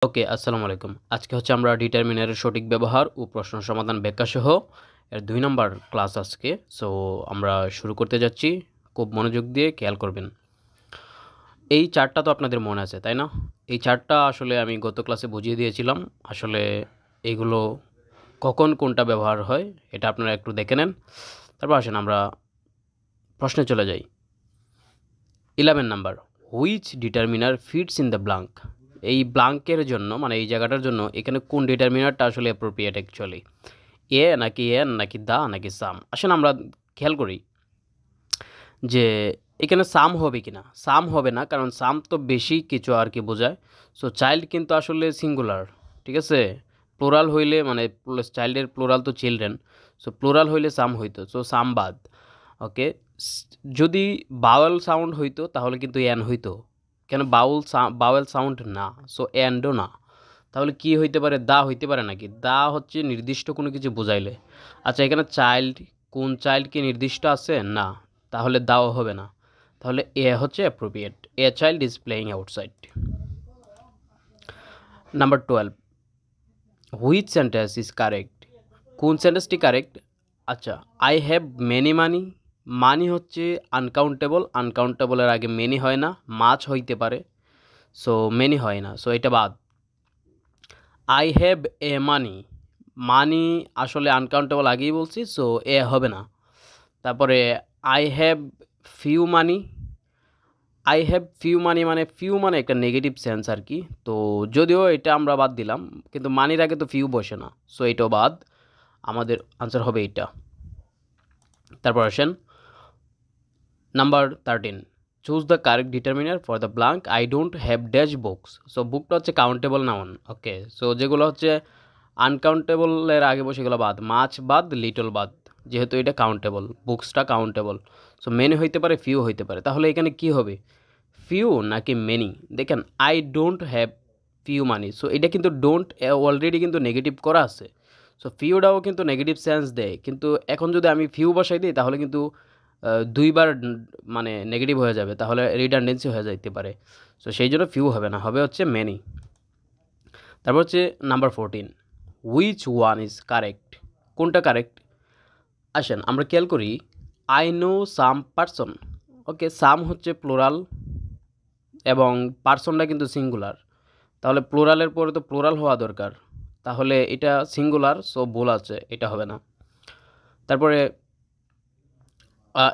ওকে, আসসালামু আলাইকুম। আজকে হচ্ছে আমরা ডিটারমিনারের সঠিক ব্যবহার ও প্রশ্ন সমাধান ব্যাখ্যা সহ এর ২ নাম্বার ক্লাস আজকে। সো আমরা শুরু করতে যাচ্ছি। খুব মনোযোগ দিয়ে খেয়াল করবেন। এই চার্টটা তো আপনাদের মনে আছে, তাই না? এই চার্টটা আসলে আমি গত ক্লাসে বুঝিয়ে দিয়েছিলাম। আসলে এগুলো কখন কোনটা ব্যবহার হয় এটা আপনারা একটু দেখে নেন। তারপর আসেন আমরা প্রশ্নে চলে যাই। 11 number, which determiner fits in the blank? এই ব্ল্যাঙ্কের জন্য মানে এই জায়গাটার জন্য এখানে কোন ডিটারমিনারটা আসলে অ্যাপ্রোপ্রিয়েট অ্যাকচুয়ালি? এ নাকি এন নাকি দা নাকি সাম? আসেন আমরা খেয়াল করি যে এখানে সাম হবে কিনা। সাম হবে না, কারণ সাম তো বেশি কিছু আর কি বোঝায়। সো চাইল্ড কিন্তু আসলে সিঙ্গুলার, ঠিক আছে? প্লোরাল হইলে মানে চাইল্ডের প্লোরাল তো চিলড্রেন। সো প্লোরাল হইলে সাম হইতো, সো সাম বাদ। ওকে, যদি বাওয়েল সাউন্ড হইতো তাহলে কিন্তু এন হইতো। কেন বাওয়েল সাউন্ড না, সো এন্ডও না। তাহলে কি হইতে পারে? দা হইতে পারে নাকি? দা হচ্ছে নির্দিষ্ট কোনো কিছু বোঝাইলে। আচ্ছা, এখানে চাইল্ড, কোন চাইল্ড কি নির্দিষ্ট আছে? না, তাহলে দাও হবে না। তাহলে এ হচ্ছে appropriate. A child is playing outside. Number 12, which sentence is correct? কোন সেন্টেন্সটি কারেক্ট? আচ্ছা, আই হ্যাভ মেনি মানি। মানি হচ্ছে আনকাউন্টেবল, আনকাউন্টেবলের আগে মেনি হয় না, মাছ হইতে পারে। সো মেনি হয় না, সো এটা বাদ। আই হ্যাভ এ মানি, মানি আসলে আনকাউন্টেবল আগেই বলছি, সো এ হবে না। তারপরে I have few money. I have few money মানে ফিউ মানে একটা নেগেটিভ সেন্স আর কি। তো যদিও এটা আমরা বাদ দিলাম, কিন্তু মানির আগে তো ফিউ বসে না, সো এটাও বাদ। আমাদের আনসার হবে এইটা। তারপর আসেন number 13, choose the correct determiner for the blank I don't have dash books. So বুকটা হচ্ছে কাউন্টেবল নাউন। ওকে, সো যেগুলো হচ্ছে আনকাউন্টেবলের আগে বসে গেলো বাদ, মাছ বাদ, লিটল বাদ, যেহেতু এটা কাউন্টেবল, বুকসটা কাউন্টেবল। সো মেনি হইতে পারে, ফিউ হইতে পারে। তাহলে এখানে কি হবে, ফিউ নাকি মেনি? দেখেন, I don't have few money, so এটা কিন্তু ডোন্ট অলরেডি কিন্তু নেগেটিভ করা আছে। সো ফিউটাও কিন্তু নেগেটিভ সেন্স দেয়, কিন্তু এখন যদি আমি ফিউ বসাই দিই তাহলে কিন্তু দুইবার মানে নেগেটিভ হয়ে যাবে, তাহলে রিডান্ডেন্সি হয়ে যাইতে পারে। সো সেই জন্য ফিউ হবে না, হবে হচ্ছে মেনি। তারপর হচ্ছে number 14, which one is correct? কোনটা কারেক্ট? আসেন আমরা খেয়াল করি, আই নো সাম পারসন। ওকে, সাম হচ্ছে প্লোরাল এবং পারসনটা কিন্তু সিঙ্গুলার। তাহলে প্লোরালের পরে তো প্লোরাল হওয়া দরকার, তাহলে এটা সিঙ্গুলার, সো ভুল আছে, এটা হবে না। তারপরে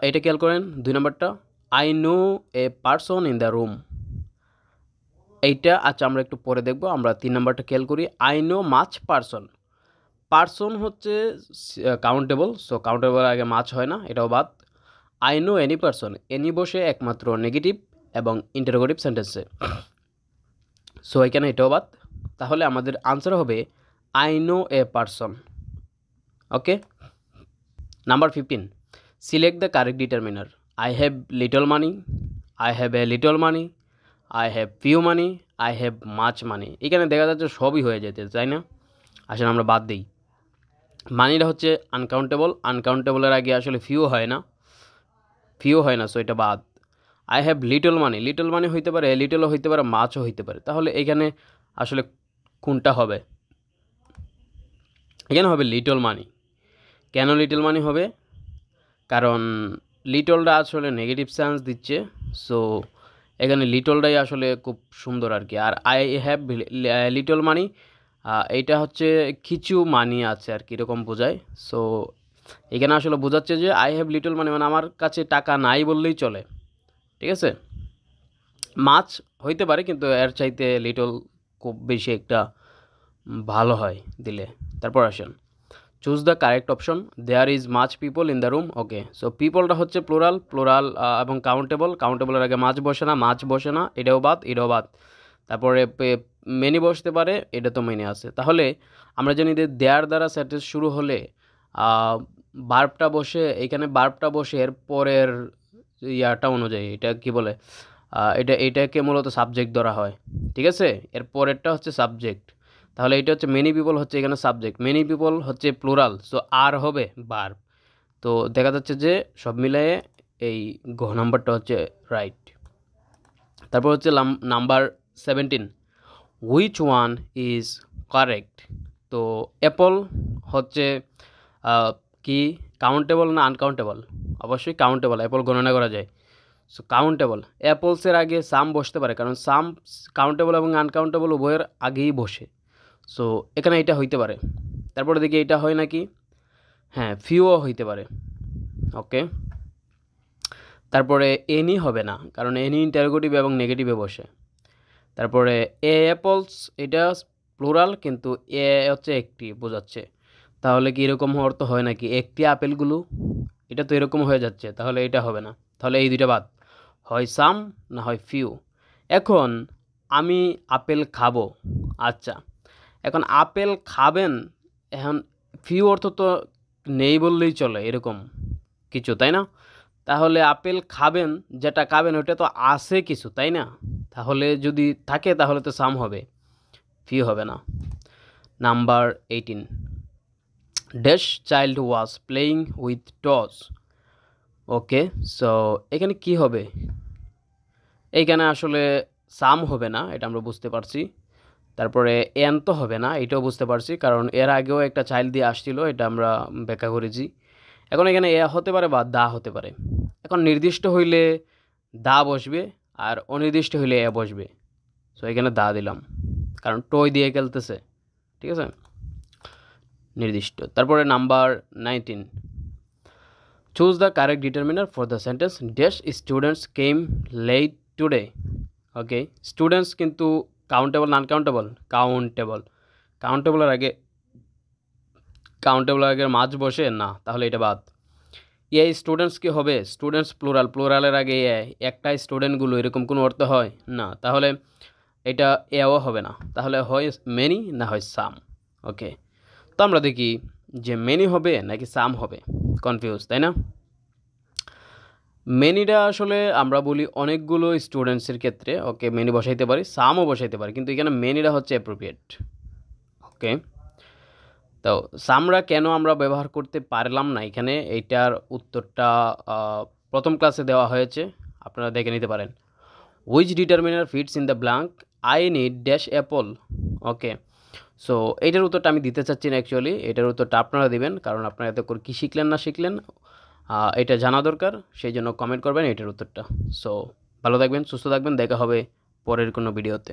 এটা খেয়াল করেন 2 নম্বরটা, I know a person in the room. এইটা আচ্ছা আমরা একটু পরে দেখব। আমরা 3 নম্বরটা খেয়াল করি, I know much person. Person হচ্ছে কাউন্টেবল, সো কাউন্টেবল আগে মাছ হয় না, এটাও বাদ। I know any person, any বসে একমাত্র নেগেটিভ এবং ইন্টারোগেটিভ সেন্টেন্সে, সো এখানে এটাও বাদ। তাহলে আমাদের আনসার হবে I know a person. Okay, number 15, select the correct determiner. I have little money, I have a little money, I have few money, I have much money. এখানে দেখা যাচ্ছে সবই হয়ে যেতে, তাই না? আসলে আমরা বাদ দিই। মানিটা হচ্ছে আনকাউন্টেবল, আনকাউন্টেবলের আগে আসলে ফিউ হয় না, ফিউ হয় না, সো এটা বাদ। I have little money, little money হইতে পারে, লিটলও হইতে পারে, মাছও হইতে পারে। তাহলে এখানে আসলে কোনটা হবে? এখানে হবে লিটল মানি। কেন লিটল মানি হবে? কারণ লিটলটা আসলে নেগেটিভ সেন্স দিচ্ছে, সো এখানে লিটলটাই আসলে খুব সুন্দর আর কি। আর আই হ্যাভ লিটল মানি, এইটা হচ্ছে কিছু মানি আছে আর কি, এরকম বোঝায়। সো এখানে আসলে বোঝাচ্ছে যে আই হ্যাভ লিটল মানি মানে আমার কাছে টাকা নাই বললেই চলে, ঠিক আছে? মাছ হইতে পারে, কিন্তু এর চাইতে লিটল খুব বেশি একটা ভালো হয় দিলে। তারপর আসেন, choose the correct option, there is much people in the room. Okay, so পিপলটা হচ্ছে প্লোরাল, প্লোরাল এবং কাউন্টেবল, কাউন্টেবলের আগে মাছ বসে না, মাছ বসে না, এটাও বাদ, এটাও বাদ। তারপরে মেনি বসতে পারে, এটা তো মেনি আছে। তাহলে আমরা জানি যে দেয়ার দ্বারা সেন্টেন্স শুরু হলে বার্বটা বসে, এখানে বার্বটা বসে এর পরের ইয়াটা অনুযায়ী, এটা কি বলে, এটাকে মূলত সাবজেক্ট ধরা হয়, ঠিক আছে? এর পরেরটা হচ্ছে সাবজেক্ট। তাহলে এটা হচ্ছে মেনি পিপল হচ্ছে এখানে সাবজেক্ট, মেনি পিপল হচ্ছে প্লুরাল, সো আর হবে ভার্ব। তো দেখা যাচ্ছে যে সব মিলিয়ে এই ঘ নাম্বারটা হচ্ছে রাইট। তারপর হচ্ছে number 17, which one is correct. তো অ্যাপল হচ্ছে কি কাউন্টেবল না আনকাউন্টেবল? অবশ্যই কাউন্টেবল, অ্যাপল গণনা করা যায়। সো কাউন্টেবল, অ্যাপলসের আগে সাম বসতে পারে, কারণ সাম কাউন্টেবল এবং আনকাউন্টেবল উভয়ের আগেই বসে। সো এখানে এটা হইতে পারে। তারপরে দেখি এটা হয় নাকি, হ্যাঁ ফিউও হইতে পারে। ওকে, তারপরে এনি হবে না, কারণ এনি ইন্টারোগেটিভ এবং নেগেটিভে বসে। তারপরে এ অ্যাপলস, এটা প্লুরাল কিন্তু এ হচ্ছে একটি বোঝাচ্ছে, তাহলে কি এরকম অর্থ হয় নাকি একটি আপেলগুলো? এটা তো এরকম হয়ে যাচ্ছে, তাহলে এটা হবে না, তাহলে এই দুইটা বাদ, হয় সাম না হয় ফিউ। এখন আমি আপেল খাবো, আচ্ছা এখন আপেল খাবেন, এখন ফিউ অর্থ তো নেই বললেই চলে এরকম কিছু, তাই না? তাহলে আপেল খাবেন, যেটা খাবেন ওটা তো আছে কিছু, তাই না? তাহলে যদি থাকে তাহলে তো সাম হবে, ফিউ হবে না। Number 18, dash child was playing with toss. Okay, so এখানে কি হবে? এইখানে আসলে সাম হবে না, এটা আমরা বুঝতে পারছি। তারপরে এন তো হবে না, এটাও বুঝতে পারছি, কারণ এর আগেও একটা চাইল্ড দিয়ে আসছিল, এটা আমরা ব্যাখ্যা করেছি। এখন এখানে এ হতে পারে বা দা হতে পারে। এখন নির্দিষ্ট হইলে দা বসবে, আর অনির্দিষ্ট হইলে এ বসবে। সো এখানে দা দিলাম, কারণ টয় দিয়ে খেলতেছে, ঠিক আছে, নির্দিষ্ট। তারপরে number 19, choose the correct determiner for the sentence dash students came late today. Okay, students কিন্তু কাউন্টেবল না আনকাউন্টেবল? কাউন্টেবল। কাউন্টেবলের আগে মাঝ বসে না, তাহলে এটা বাদ। এ স্টুডেন্টস কি হবে? স্টুডেন্টস প্লুরাল, প্লুরালের আগে এ, একটাই স্টুডেন্টগুলো, এরকম কোনো অর্থ হয় না, তাহলে এটা এও হবে না, তাহলে হয় মেনি না হয় সাম। ওকে, তো আমরা দেখি যে মেনি হবে নাকি সাম হবে, কনফিউজ, তাই না? মেনিটা আসলে আমরা বলি অনেকগুলো স্টুডেন্টসের ক্ষেত্রে, ওকে মেনি বসাইতে পারি, সামও বসাইতে পারি, কিন্তু এখানে মেনিটা হচ্ছে অ্যাপ্রোপ্রিয়েট। ওকে, তো সামরা কেন আমরা ব্যবহার করতে পারলাম না এখানে, এইটার উত্তরটা প্রথম ক্লাসে দেওয়া হয়েছে, আপনারা দেখে নিতে পারেন। Which determiner fits in the blank I need dash apple. Okay, so এইটার উত্তরটা আমি দিতে চাচ্ছি না অ্যাকচুয়ালি, এটার উত্তরটা আপনারা দিবেন, কারণ আপনারা এত করে কী শিখলেন না শিখলেন এটা জানা দরকার, সেই জন্য কমেন্ট করবেন এটার উত্তরটা। সো ভালো থাকবেন, সুস্থ থাকবেন, দেখা হবে পরের কোনো ভিডিওতে।